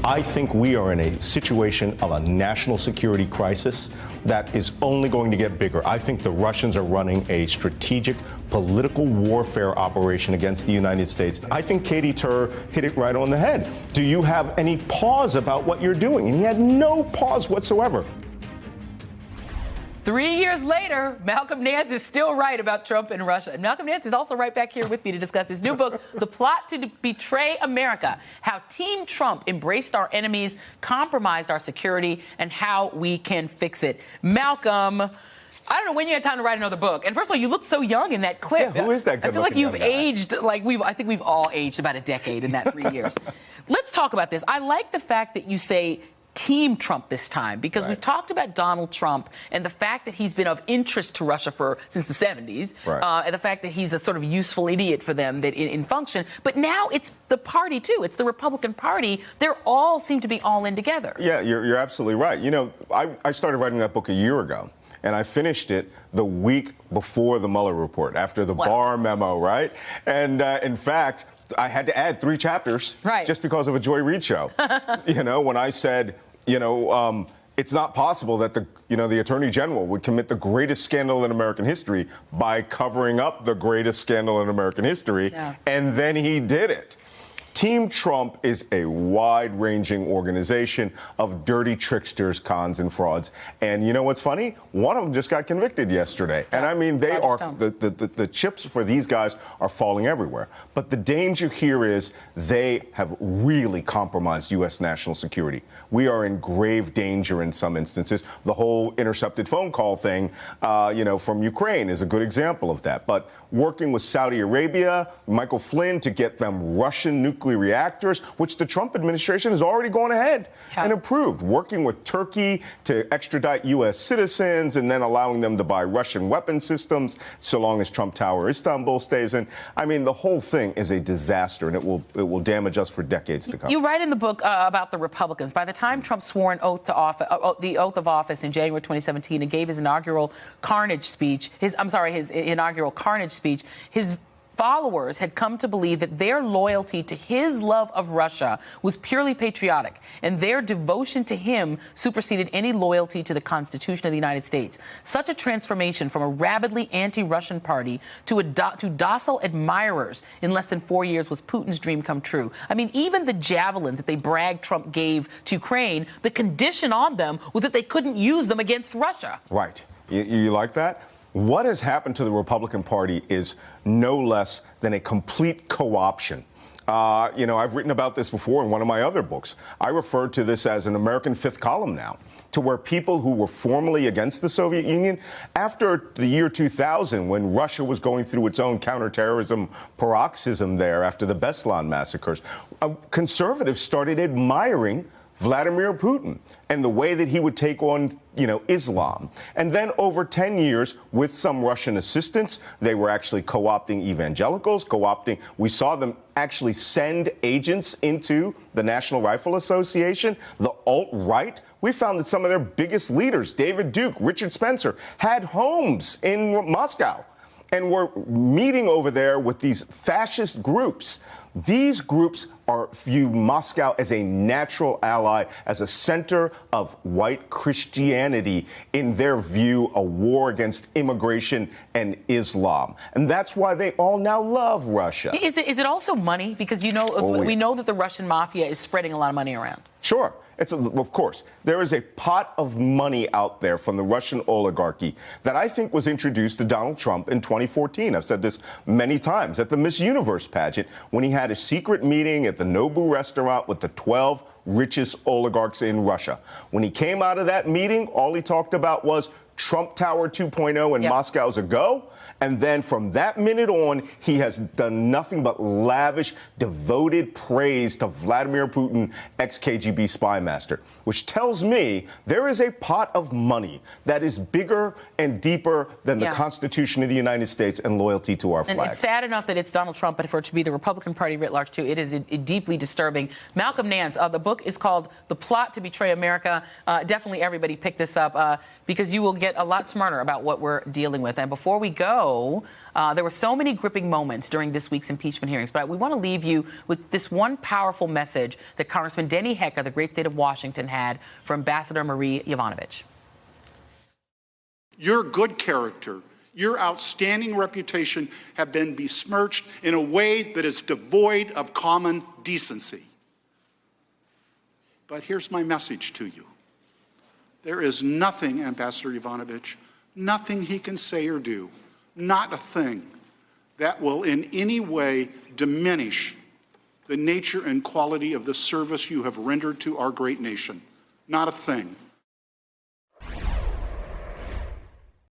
I think we are in a situation of a national security crisis that is only going to get bigger. I think the Russians are running a strategic political warfare operation against the United States. I think Katie Tur hit it right on the head. Do you have any pause about what you're doing? And he had no pause whatsoever. 3 years later, Malcolm Nance is still right about Trump and Russia. And Malcolm Nance is also right back here with me to discuss his new book, The Plot to Betray America, How Team Trump Embraced Our Enemies, Compromised Our Security, and How We Can Fix It. Malcolm, I don't know when you had time to write another book. And first of all, you look so young in that clip. Yeah, who is that good I feel like you've aged, I think we've all aged about a decade in that 3 years. Let's talk about this. I like the fact that you say Team Trump this time, because we've talked about Donald Trump and the fact that he's been of interest to Russia since the 70s, and the fact that he's a sort of useful idiot for them that in function. But now it's the party, too. It's the Republican Party. They're all seem to be all in together. Yeah, you're absolutely right. You know, I started writing that book a year ago. And I finished it the week before the Mueller report, after the Barr memo, right? And in fact, I had to add 3 chapters just because of a Joy Reid show. You know, when I said, it's not possible that the Attorney General would commit the greatest scandal in American history by covering up the greatest scandal in American history. And then he did it. Team Trump is a wide-ranging organization of dirty tricksters, cons, and frauds. And you know what's funny? One of them just got convicted yesterday. And I mean, they are the chips for these guys are falling everywhere. But the danger here is they have really compromised U.S. national security. We are in grave danger in some instances. The whole intercepted phone call thing, from Ukraine is a good example of that. But working with Saudi Arabia, Michael Flynn, to get them Russian nuclear reactors, which the Trump administration has already gone ahead and approved, working with Turkey to extradite U.S. citizens and then allowing them to buy Russian weapon systems so long as Trump Tower Istanbul stays in. I mean, the whole thing is a disaster, and it will damage us for decades to come. You write in the book about the Republicans. By the time Trump swore an oath to office, the oath of office in January 2017 and gave his inaugural carnage speech, his followers had come to believe that their loyalty to his love of Russia was purely patriotic, and their devotion to him superseded any loyalty to the Constitution of the United States. Such a transformation from a rabidly anti-Russian party to docile admirers in less than 4 years was Putin's dream come true. I mean, even the javelins that they bragged Trump gave to Ukraine, the condition on them was that they couldn't use them against Russia. Right. You like that? What has happened to the Republican Party is no less than a complete co-option. I've written about this before in one of my other books. I refer to this as an American fifth column now, to where people who were formerly against the Soviet Union, after the year 2000, when Russia was going through its own counterterrorism paroxysm there after the Beslan massacres, conservatives started admiring Vladimir Putin and the way that he would take on, Islam. And then over 10 years, with some Russian assistance, they were actually co-opting evangelicals, we saw them actually send agents into the National Rifle Association, the alt-right. We found that some of their biggest leaders, David Duke, Richard Spencer, had homes in Moscow and were meeting over there with these fascist groups. These groups view Moscow as a natural ally, as a center of white Christianity, in their view, a war against immigration and Islam. And that's why they all now love Russia. Is it also money? Because, we know that the Russian mafia is spreading a lot of money around. Sure. Of course, there is a pot of money out there from the Russian oligarchy that I think was introduced to Donald Trump in 2014. I've said this many times at the Miss Universe pageant, when he had a secret meeting at the Nobu restaurant with the 12 richest oligarchs in Russia. When he came out of that meeting, all he talked about was Trump Tower 2.0 and Moscow's a go. And then from that minute on, he has done nothing but lavish, devoted praise to Vladimir Putin, ex-KGB spy master, which tells me there is a pot of money that is bigger and deeper than the Constitution of the United States and loyalty to our flag. And it's sad enough that it's Donald Trump, but for it to be the Republican Party writ large, too, it is deeply disturbing. Malcolm Nance, the book is called The Plot to Betray America. Definitely everybody pick this up because you will get a lot smarter about what we're dealing with. And before we go, there were so many gripping moments during this week's impeachment hearings, but we want to leave you with this one powerful message that Congressman Denny Heck of the great state of Washington had for Ambassador Marie Yovanovitch. Your good character, your outstanding reputation have been besmirched in a way that is devoid of common decency. But here's my message to you. There is nothing, Ambassador Yovanovitch, nothing he can say or do, not a thing, that will in any way diminish the nature and quality of the service you have rendered to our great nation. Not a thing.